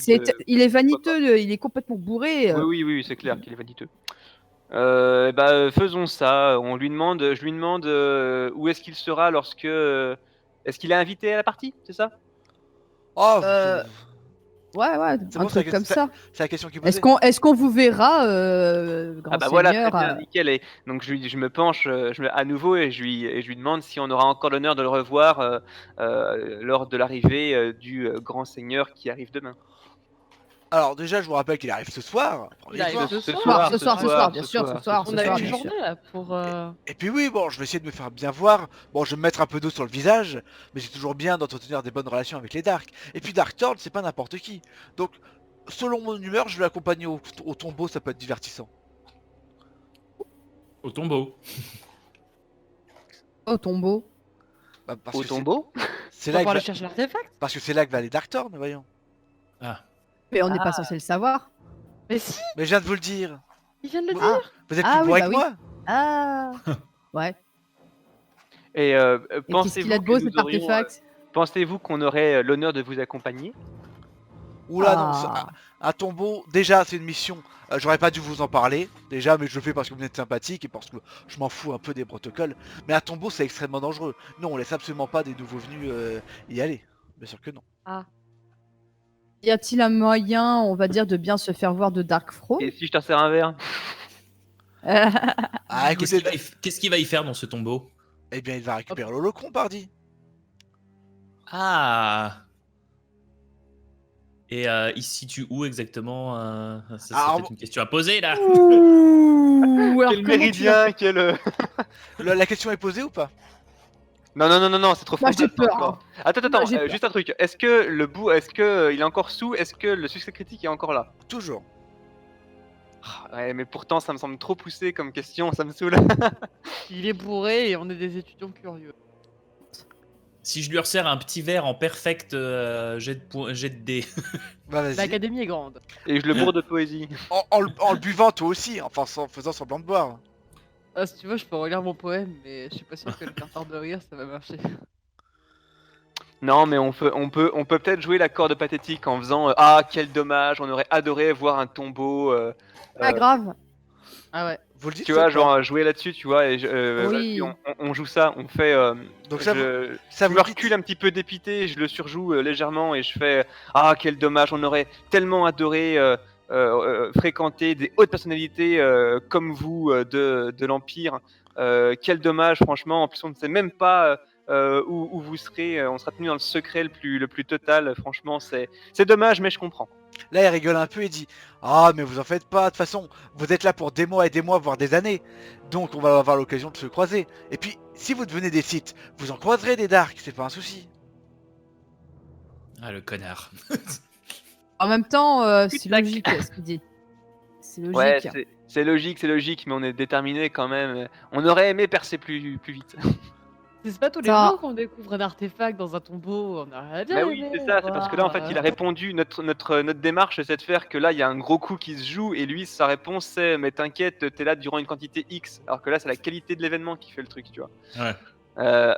Il est vaniteux, il est complètement bourré. Oui, oui, oui, c'est clair qu'il est vaniteux. Faisons ça. Je lui demande où est-ce qu'il sera lorsque. Est-ce qu'il est invité à la partie, c'est ça? Oh, Ouais, C'est un bon, truc comme ça. c'est la question qui est posée. Est-ce qu'on vous verra, grand Ah bah voilà, seigneur très bien, nickel. Et donc je me penche à nouveau et je lui demande si on aura encore l'honneur de le revoir lors de l'arrivée du grand seigneur qui arrive demain. Alors déjà, je vous rappelle qu'il arrive ce soir. Il arrive soir. ce Ce soir. Ce soir, bien sûr, ce soir. On ce a soir, une bien sûr. journée là pour. Et puis oui, bon, je vais essayer de me faire bien voir. Bon, je vais me mettre un peu d'eau sur le visage, mais c'est toujours bien d'entretenir des bonnes relations avec les Dark. Et puis Darkthorn, c'est pas n'importe qui. Donc, selon mon humeur, je vais l'accompagner au tombeau, ça peut être divertissant. Au tombeau. Au tombeau. Bah, parce Au que tombeau? c'est On là va que aller va... chercher l'artefact. Parce que c'est là que va aller Darkthorn, voyons. Ah. Mais on n'est pas censé le savoir. Mais si, Mais je viens de vous le dire. il vient de le Vous- dire. Vous êtes Ah plus oui, bourré bah que oui. moi. Ah. Ouais. Et Et qu'est-ce qu'il pensez-vous a de beau que cet nous aurions, artefact? pensez-vous qu'on aurait l'honneur de vous accompagner? Oula, non, Ah. un tombeau, déjà, c'est une mission. J'aurais pas dû vous en parler, déjà, mais je le fais parce que vous êtes sympathique et parce que je m'en fous un peu des protocoles. Mais un tombeau, c'est extrêmement dangereux. Non, on laisse absolument pas des nouveaux venus y aller. Bien sûr que non. Y a-t-il un moyen, on va dire, de bien se faire voir de Darkthrone? Et si je t'en sers un verre? Ah, écoutez, Qu'est-ce qu'il va y faire dans ce tombeau? eh bien, il va récupérer l'holocron, pardi. Ah. Et il se situe où exactement? Ça, c'est Alors, peut-être une question à poser là. Ouh, alors Quel comment tu méridien, quel. La question est posée ou pas? Non, non, non, non, non, c'est trop Moi, j'ai fantastique peur, encore. hein. Attends, Moi, j'ai peur. juste un truc. Est-ce que il est encore sous? Est-ce que le succès critique est encore là? Toujours. Ah, ouais, mais pourtant, ça me semble trop poussé comme question, ça me saoule. Il est bourré et on est des étudiants curieux. Si je lui resserre un petit verre en perfect jet de dés. Bah, vas-y. L'académie est grande. Et je le bourre de poésie. En le buvant, toi aussi, enfin, en faisant semblant de boire. Ah, si tu veux, je peux relire mon poème, mais je suis pas sûr que le faire part de rire, ça va marcher. Non, mais on peut peut-être jouer la corde pathétique en faisant ah, quel dommage, on aurait adoré voir un tombeau. Pas grave. Ah ouais. Vous le dites Tu vois, ou pas genre jouer là-dessus, tu vois, et Oui. vas-y, on joue ça, on fait. Donc ça, ça je vous me dit- recule un petit peu dépité, je le surjoue légèrement et je fais ah, quel dommage, on aurait tellement adoré fréquenter des hautes personnalités comme vous de l'Empire. Quel dommage, franchement. En plus, on ne sait même pas où vous serez. On sera tenu dans le secret le plus total. Franchement, c'est dommage, mais je comprends. Là, il rigole un peu et dit: Ah, mais vous en faites pas, de toute façon, vous êtes là pour des mois et des mois, voire des années. Donc, on va avoir l'occasion de se croiser. Et puis, si vous devenez des sites, vous en croiserez des darks, c'est pas un souci. Ah, le connard. En même temps, c'est Tic-tac. logique ce qu'il dit. C'est logique. Ouais, c'est logique, mais on est déterminé quand même. On aurait aimé percer plus vite. C'est pas tous les Ça- jours qu'on découvre un artefact dans un tombeau, on a rien à dire. Bah oui, c'est ça, c'est parce que là en fait il a répondu, notre démarche c'est de faire que là il y a un gros coup qui se joue et lui sa réponse c'est mais t'inquiète, t'es là durant une quantité X, alors que là c'est la qualité de l'événement qui fait le truc, tu vois. Ouais.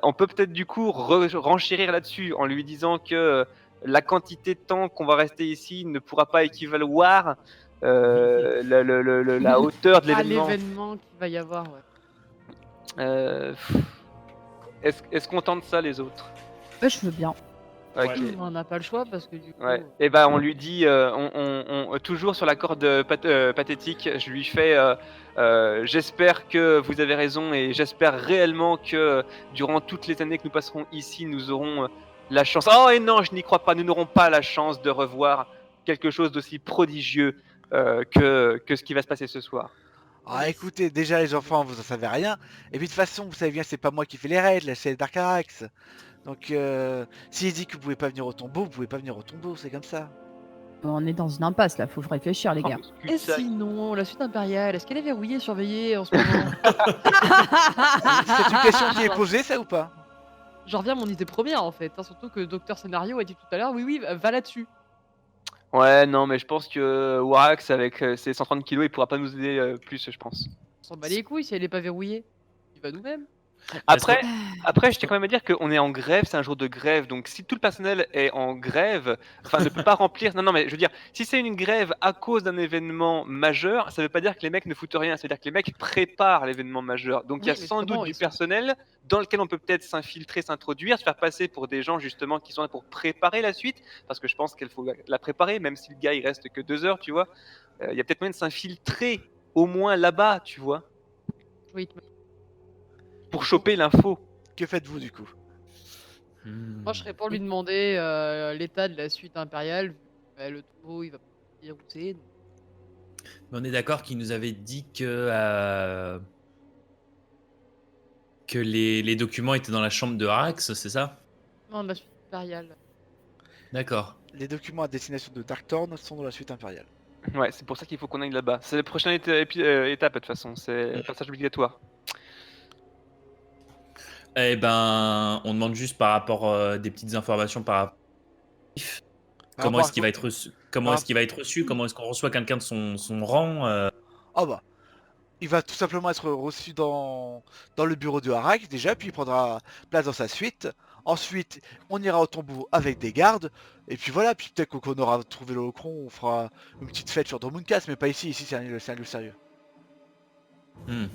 On peut peut-être du coup renchérir là-dessus en lui disant que la quantité de temps qu'on va rester ici ne pourra pas équivaloir la hauteur de à l'événement. l'événement qu'il va y avoir, ouais. Euh, Est-ce qu'on tente ça les autres? Ouais, je veux bien. Ok. Ouais. On n'a pas le choix parce que du coup. Ouais. Et bah on lui dit, toujours sur la corde pathétique, je lui fais, j'espère que vous avez raison et j'espère réellement que durant toutes les années que nous passerons ici, nous aurons la chance. Oh et non, je n'y crois pas, nous n'aurons pas la chance de revoir quelque chose d'aussi prodigieux que ce qui va se passer ce soir. Ah Yes. écoutez, déjà les enfants, vous en savez rien. Et puis de toute façon, vous savez bien, c'est pas moi qui fais les raids, là, c'est Darkarax. Donc s'il dit que vous pouvez pas venir au tombeau, vous pouvez pas venir au tombeau, c'est comme ça. On est dans une impasse là, faut réfléchir les gars. Et sinon, la suite impériale, est-ce qu'elle est verrouillée, surveillée en ce moment? C'est une question qui est posée, ça ou pas? J'en reviens à mon idée première en fait, hein, surtout que Docteur Scénario a dit tout à l'heure, oui, va là-dessus. Ouais, non, mais je pense que Warax, avec ses 130 kilos, il pourra pas nous aider plus, je pense. On s'en bat les couilles si elle est pas verrouillée. Il va nous-mêmes. Après, je tiens quand même à dire qu'on est en grève, c'est un jour de grève, donc si tout le personnel est en grève, enfin ne peut pas remplir. Non, mais je veux dire, si c'est une grève à cause d'un événement majeur, ça veut pas dire que les mecs ne foutent rien, ça veut dire que les mecs préparent l'événement majeur. Donc il y a Oui, mais sans justement, doute du ils sont- personnel dans lequel on peut peut-être s'infiltrer, s'introduire, se faire passer pour des gens justement qui sont là pour préparer la suite, parce que je pense qu'il faut la préparer, même si le gars il reste que 2 heures, tu vois. Il y a peut-être moyen de s'infiltrer au moins là-bas, tu vois, Oui, pour choper l'info. Que faites-vous du coup? moi je serais pour lui demander l'état de la suite impériale. Le tombeau, il va pas dire où c'est. donc- Mais on est d'accord qu'il nous avait dit que les documents étaient dans la chambre de Arax, c'est ça? Non, de la suite impériale. D'accord. Les documents à destination de Darkthorn sont dans la suite impériale. Ouais, c'est pour ça qu'il faut qu'on aille là-bas. C'est la prochaine étape de toute façon, c'est le passage obligatoire. Eh ben, on demande juste par rapport des petites informations par rapport. Comment est-ce qu'il va être reçu? Comment est-ce qu'il va être reçu? Comment est-ce qu'on reçoit quelqu'un de son rang? Ah bah, il va tout simplement être reçu dans le bureau de Harak déjà, puis il prendra place dans sa suite. Ensuite, on ira au tombeau avec des gardes. Et puis voilà, puis peut-être qu'on aura trouvé le Holocron, on fera une petite fête sur Dormuncast, mais pas ici, ici c'est un lieu sérieux. Hmm.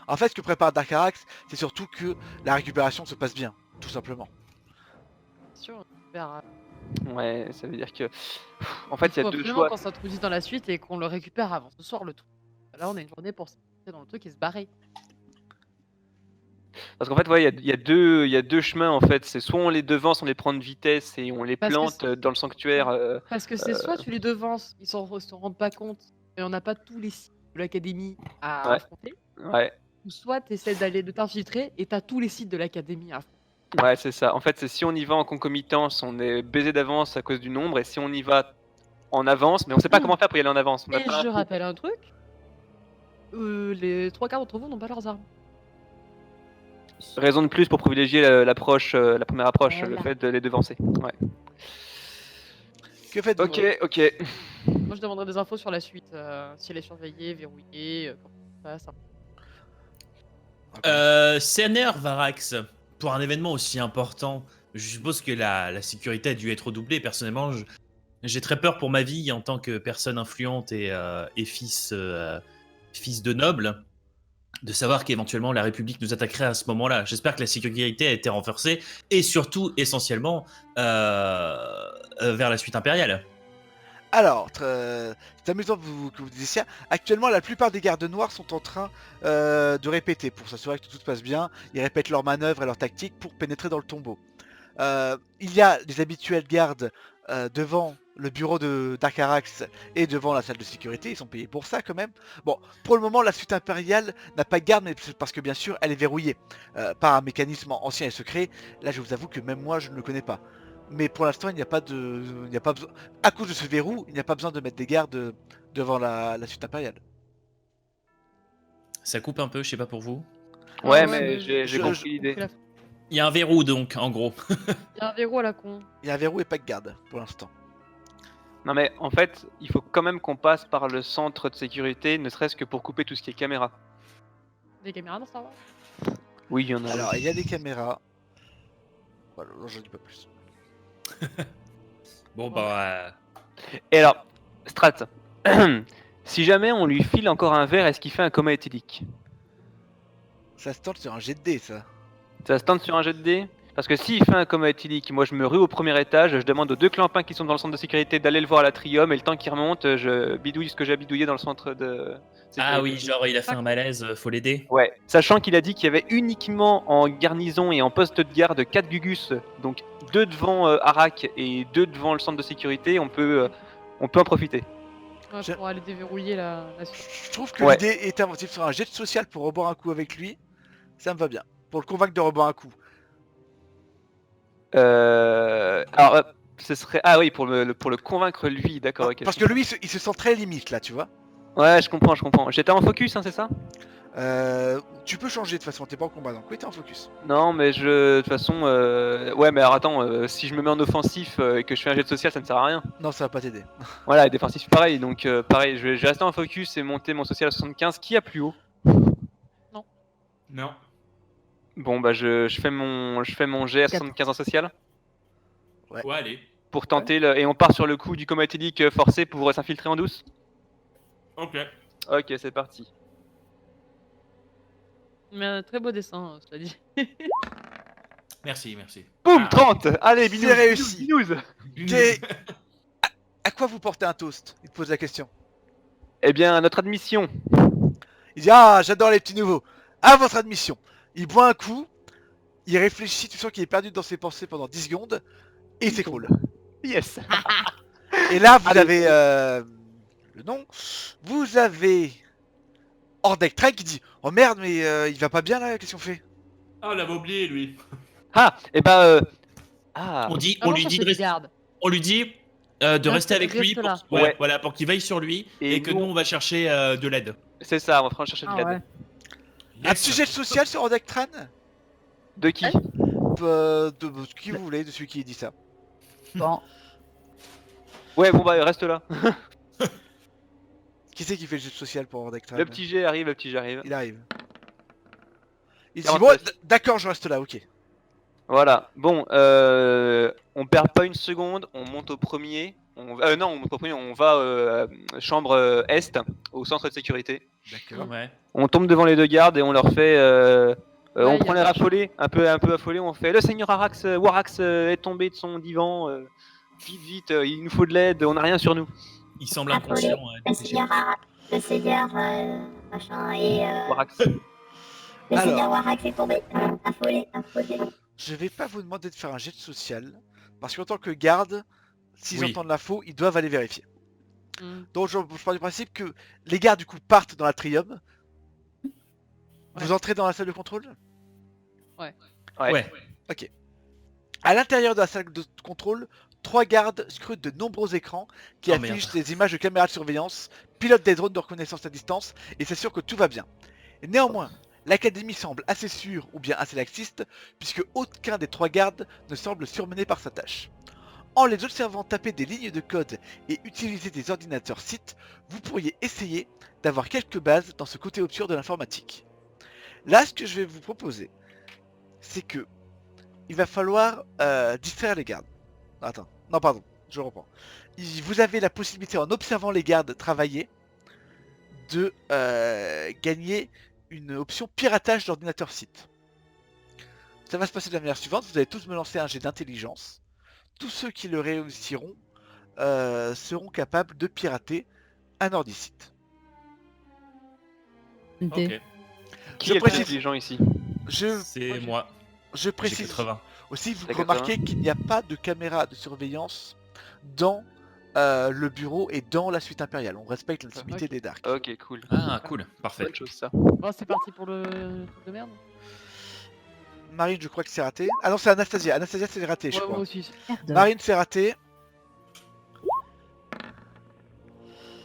En fait, ce que prépare Darkarax, c'est surtout que la récupération se passe bien, tout simplement. Sûr, on verra. Ouais, ça veut dire que. En fait, il y faut a deux absolument choix. qu'on s'introduise dans la suite et qu'on le récupère avant ce soir le tout. Là, on a une journée pour s'intégrer dans le truc et se barrer. Parce qu'en fait, ouais, il y a deux chemins en fait. C'est soit on les devance, on les prend de vitesse et on les Parce que plante dans le sanctuaire. Parce que c'est soit tu les devances, ils s'en rendent pas compte, et on n'a pas tous les sites de l'académie à Ouais. affronter, Ouais, ou soit tu essaies de t'infiltrer et t'as tous les sites de l'académie à affronter. ouais, c'est ça. En fait, c'est si on y va en concomitance, on est baisé d'avance à cause du nombre, et si on y va en avance, mais on sait pas comment faire pour y aller en avance. On a Et pas je l'info. rappelle un truc, les 3 quarts d'entre vous n'ont pas leurs armes. Raison de plus pour privilégier l'approche, la première approche, Voilà. le fait de les devancer. Ouais. Que faites-vous? Ok. Moi je demanderai des infos sur la suite, si elle est surveillée, verrouillée, comment ça se passe. CNR Varax, pour un événement aussi important, je suppose que la sécurité a dû être redoublée. Personnellement, j'ai très peur pour ma vie en tant que personne influente et fils de noble, de savoir qu'éventuellement la République nous attaquerait à ce moment-là. J'espère que la sécurité a été renforcée et surtout, essentiellement, vers la suite impériale. Alors, c'est amusant que vous disiez ça. Actuellement, la plupart des gardes noirs sont en train de répéter pour s'assurer que tout se passe bien. Ils répètent leurs manœuvres et leurs tactiques pour pénétrer dans le tombeau. Il y a des habituels gardes devant le bureau de Darkarax et devant la salle de sécurité. Ils sont payés pour ça quand même. Bon, pour le moment, la suite impériale n'a pas de garde, mais parce que bien sûr, elle est verrouillée par un mécanisme ancien et secret. Là, je vous avoue que même moi, je ne le connais pas. Mais pour l'instant, il n'y a pas besoin. À cause de ce verrou, il n'y a pas besoin de mettre des gardes devant la suite impériale. Ça coupe un peu, je sais pas pour vous. Ouais, Ah mais j'ai je- compris l'idée. Il y a un verrou donc, en gros. Il y a un verrou à la con. Il y a un verrou et pas de garde pour l'instant. Non, mais en fait, il faut quand même qu'on passe par le centre de sécurité, ne serait-ce que pour couper tout ce qui est caméra. Des caméras dans Star Wars. Oui, il y en a. Alors, il y a des caméras. Voilà, je dis pas plus. Bon, bah. Et alors, Strat, si jamais on lui file encore un verre, est-ce qu'il fait un coma éthylique? Ça se tente sur un jet de dés, ça. Ça se tente sur un jet de dés. Parce que s'il fait un combat éthylique, moi je me rue au premier étage, je demande aux 2 clampins qui sont dans le centre de sécurité d'aller le voir à l'atrium, et le temps qu'il remonte, je bidouille ce que j'ai bidouillé dans le centre de sécurité. Ah oui, genre il a fait un malaise, faut l'aider. Ouais, sachant qu'il a dit qu'il y avait uniquement en garnison et en poste de garde 4 Gugus, donc 2 devant Arak et 2 devant le centre de sécurité, on peut en profiter. Ouais, Je- pour aller déverrouiller la suite. Je trouve que Ouais. l'idée est inventive sur un jet social pour reboire un coup avec lui. Ça me va bien. Pour le convaincre de reboire un coup. Alors, ce serait... Ah oui, pour le convaincre lui, d'accord, ok. Parce que lui, il se sent très limite là, tu vois. Ouais, je comprends. J'étais en focus, hein, c'est ça? Tu peux changer de toute façon, t'es pas en combat, donc oui, t'es en focus. Non, mais de toute façon... Ouais, mais alors attends, si je me mets en offensif et que je fais un jet de social, ça ne sert à rien. Non, ça va pas t'aider. Voilà, et défensif pareil, donc pareil, je vais rester en focus et monter mon social à 75. Qui a plus haut? Non. Bon, bah je fais mon jet à 75 en social Ouais. Ouais, allez. pour tenter et on part sur le coup du coma éthylique forcé pour s'infiltrer en douce. Ok. Ok, c'est parti. Mais un très beau dessin, cela dit. Merci, merci. Boum, Ah. 30. Allez, C'est binous, réussi. binous. T'es- À quoi vous portez un toast? Il te pose la question. Eh bien, notre admission. Il dit ah, j'adore les petits nouveaux. À votre admission. Il boit un coup. Il réfléchit, tu sens qu'il est perdu dans ses pensées pendant 10 secondes. Et il s'écroule. Yes. Et là, vous Allez. avez le nom. Vous avez Ordek Train qui dit oh merde, mais il va pas bien là, qu'est-ce qu'on fait? Ah, on l'avait oublié, lui. Ah, et bah... Ah, On lui Avant, dit ça, de c'est rester, garde. on lui dit de rester avec lui reste là. Ouais. voilà, pour qu'il veille sur lui Et et que nous, nous on va chercher de l'aide. c'est ça, on va prendre chercher de Ah l'aide. ouais. Un sujet social sur Ordek Tran? De qui? De qui vous voulez, de celui qui dit ça. Bon, Ouais, bon bah reste là. Qui c'est qui fait le jeu social pour Ordek Tran? Le petit G arrive, le petit G arrive. Il arrive. Il dit 49. bon, d'accord, je reste là, ok. Voilà, bon, on perd pas une seconde, on monte au premier. Non, on monte au premier, on va chambre est, au centre de sécurité. D'accord. Ouais. On tombe devant les 2 gardes et on leur fait. On Ouais, prend y les a- raffolés, un peu affolés, on fait le seigneur Warax est tombé de son divan. Vite, il nous faut de l'aide, on n'a rien sur nous. Il semble Affolé. inconscient. Le seigneur machin et Warax. le Alors. seigneur Warax est tombé. Affolé. Je vais pas vous demander de faire un jet de social, parce qu'en tant que garde, s'ils Oui. entendent l'info, ils doivent aller vérifier. Hmm. Donc je pars du principe que les gardes du coup partent dans l'atrium. Vous entrez dans la salle de contrôle. Ouais. Ouais. À l'intérieur de la salle de contrôle, 3 gardes scrutent de nombreux écrans qui Oh, affichent merde. des images de caméras de surveillance, pilotent des drones de reconnaissance à distance et s'assurent que tout va bien. Et néanmoins, l'académie semble assez sûre ou bien assez laxiste, puisque aucun des 3 gardes ne semble surmené par sa tâche. En les observant taper des lignes de code et utiliser des ordinateurs sites, vous pourriez essayer d'avoir quelques bases dans ce côté obscur de l'informatique. Là, ce que je vais vous proposer, c'est que il va falloir distraire les gardes. Attends, non pardon, je reprends. Vous avez la possibilité, en observant les gardes travailler, de gagner une option piratage d'ordinateur site. Ça va se passer de la manière suivante, vous allez tous me lancer un jet d'intelligence. Tous ceux qui le réussiront seront capables de pirater un ordi site. D. Ok. Qui Je est le plus précise- intelligent ici? C'est moi. Je J'ai précise 80. aussi, vous T'as remarquez qu'il n'y a pas de caméra de surveillance dans le bureau et dans la suite impériale. On respecte l'intimité Ok. des Dark. Ok, cool. Ah cool, parfait. Bonne chose ça. Bon, c'est parti pour le truc de merde. Marine, je crois que c'est raté. Ah non, c'est Anastasia. Anastasia, c'est raté, je Ouais, crois. moi aussi. Merde. Marine, c'est raté.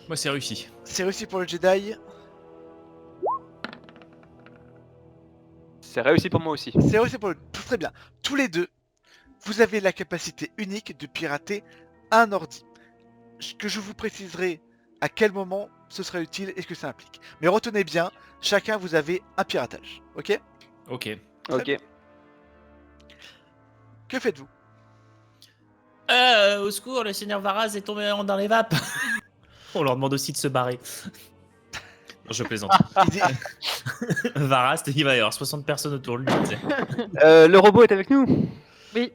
Moi c'est réussi. C'est réussi pour le Jedi. C'est réussi pour moi aussi. C'est réussi pour le... Très bien. Tous les deux, vous avez la capacité unique de pirater un ordi. Ce que je vous préciserai à quel moment ce sera utile et ce que ça implique. Mais retenez bien, chacun vous avez un piratage. Ok? Ok. Ok. Que faites-vous? Au secours, le seigneur Varaz est tombé dans les vapes. On leur demande aussi de se barrer. Je plaisante. Il dit- Varast, il va y avoir 60 personnes autour de lui. Tu sais. Le robot est avec nous. Oui.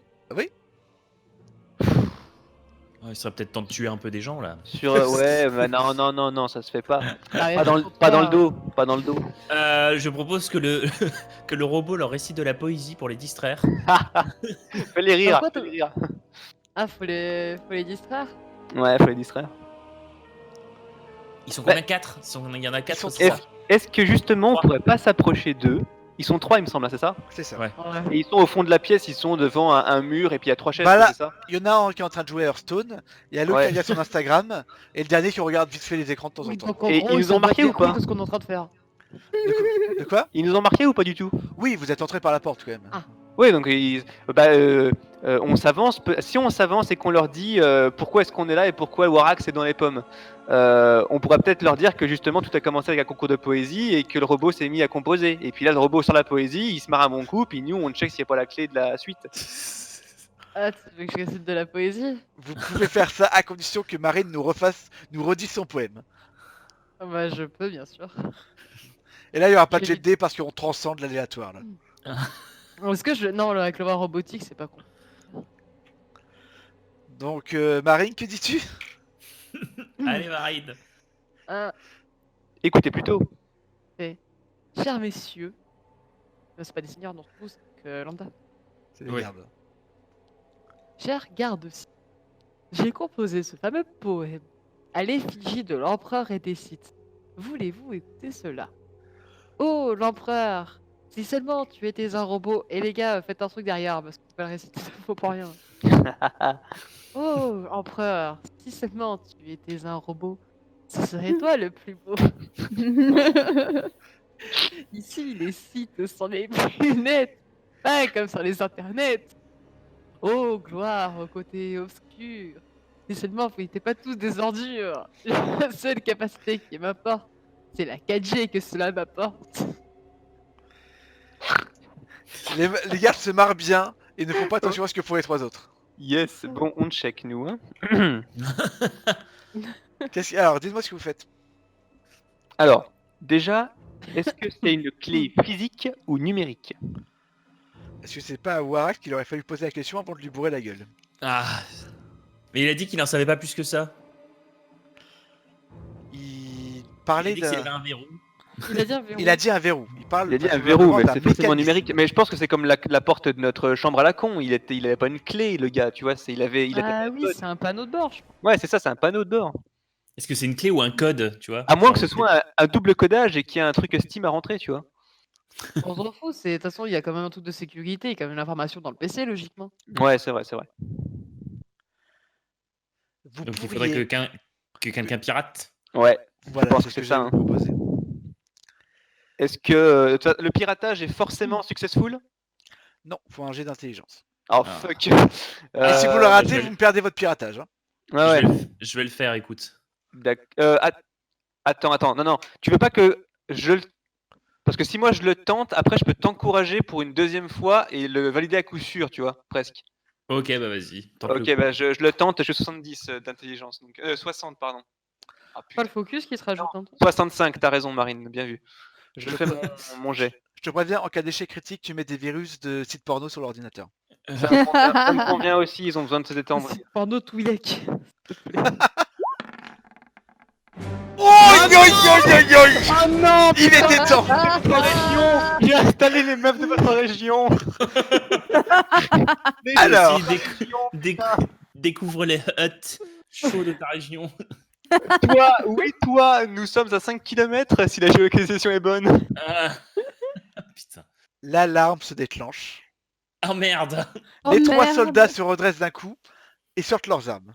Oh, il serait peut-être temps de tuer un peu des gens là. Ouais, mais non, ça se fait pas. Allez, Pas dans le dos, pas dans le dos. Je propose que que le robot leur récite de la poésie pour les distraire. Fais-les rire, Pourquoi fais-les rire. Ah, faut les distraire. Ouais, faut les distraire. Ils sont combien 4 Il y en a 4 sont c'est ça Est-ce que justement on Trois. pourrait pas s'approcher d'eux? Ils sont 3 il me semble, hein, c'est ça? C'est ça. Ouais. Et ils sont au fond de la pièce, ils sont devant un mur et puis il y a 3 chaises, Bah là- c'est ça? Il y en a un qui est en train de jouer à Hearthstone, il y a l'autre Ouais. qui regarde son Instagram, et le dernier qui regarde vite fait les écrans de temps en Oui, temps. donc en Et gros, ils nous s'en ont marqué battent ou les couilles pas de ce qu'on est en train de faire. De quoi? Ils nous ont marqué ou pas du tout? Oui, vous êtes entré par la porte quand même. Ah. Oui, donc on s'avance. Si on s'avance et qu'on leur dit pourquoi est-ce qu'on est là et pourquoi Warax est dans les pommes, on pourrait peut-être leur dire que justement tout a commencé avec un concours de poésie et que le robot s'est mis à composer. Et puis là, le robot sort la poésie, il se marre un bon coup, puis nous on check s'il n'y a pas la clé de la suite. Ah, tu veux que je récite de la poésie? Vous pouvez faire ça à condition que Marine nous redise son poème. Ah bah, je peux, bien sûr. Et là, il y aura pas de J'ai jet de dés parce qu'on transcende l'aléatoire là. Est-ce que je. Non, avec le bras robotique, c'est pas con. Donc, Marine, que dis-tu? Allez, Marine. Ah, Écoutez plutôt. chers messieurs. C'est pas des seigneurs, non, tous, que lambda. C'est des Oui. gardes. Chers gardes, j'ai composé ce fameux poème à l'effigie de l'empereur et des Sith. Voulez-vous écouter cela? Oh, l'empereur, si seulement tu étais un robot. Et les gars, faites un truc derrière, parce que c'est pas le réciter, ça faut pour rien. Oh, empereur, si seulement tu étais un robot, ce serait toi le plus beau. Ici, les Sith sont les plus nets, pas comme sur les internets. Oh, gloire au côté obscur. Si seulement vous n'étiez pas tous des ordures. La seule capacité qui m'apporte, c'est la 4G que cela m'apporte. Les gardes se marrent bien et ne font pas attention à ce que font les trois autres. Yes, bon, on check nous. Hein. Alors, dites-moi ce que vous faites. Alors, déjà, est-ce que c'est une clé physique ou numérique? Est-ce que c'est pas à Warak qu'il aurait fallu poser la question avant de lui bourrer la gueule? Ah. Mais il a dit qu'il n'en savait pas plus que ça. Il Il a parlait dit qu'il y d'un... avait un verrou. Il a dit un verrou. Il a dit un verrou. Il parle Il a dit un probablement verrou, mais d'un c'est forcément mécanisme. numérique. Mais je pense que c'est comme la porte de notre chambre à la con. Il avait pas une clé, le gars, tu vois. Il avait Ah oui, c'est un panneau de bord, je pense. Ouais, c'est ça, c'est un panneau de bord. Est-ce que c'est une clé ou un code, tu vois? À moins que ce soit un double codage et qu'il y ait un truc Steam à rentrer, tu vois. On s'en fout, de toute façon, il y a quand même un truc de sécurité, il y a quand même l'information dans le PC, logiquement. Ouais, c'est vrai, c'est vrai. Vous Donc il faudrait que pourriez... quelqu'un pirate. Ouais. Voilà, pense c'est que ce que c'est ça, je hein. vais vous proposer. Est-ce que le piratage est forcément successful? Non, faut un jet d'intelligence. Oh Ah. fuck. Et si vous le ratez, je vais- vous me perdez votre piratage. Hein. Ouais, ouais. Je vais le faire, écoute. Attends, non, tu veux pas que je le... Parce que si moi je le tente, après je peux t'encourager pour une deuxième fois et le valider à coup sûr, tu vois, presque. Ok, bah vas-y. tente-le. Ok, bah je le tente, j'ai 70 d'intelligence, donc 60, pardon. Ah, Pas putain. le focus qui se rajoute un truc. 65, t'as raison Marine, bien vu. Je fais mon jet. Je te préviens, en cas d'échec critique, tu mets des virus de sites porno sur l'ordinateur. Ça me convient aussi, ils ont besoin de se détendre. C'est porno Twi'lek. Oh non, Il était temps. votre région. J'ai installé les meufs de votre région. Alors. Aussi, découvre les huts chauds de ta région. Toi, nous sommes à 5 km si la géolocalisation est bonne. Ah. Putain. L'alarme se déclenche. Ah merde. Oh, Les trois merde. soldats se redressent d'un coup et sortent leurs armes.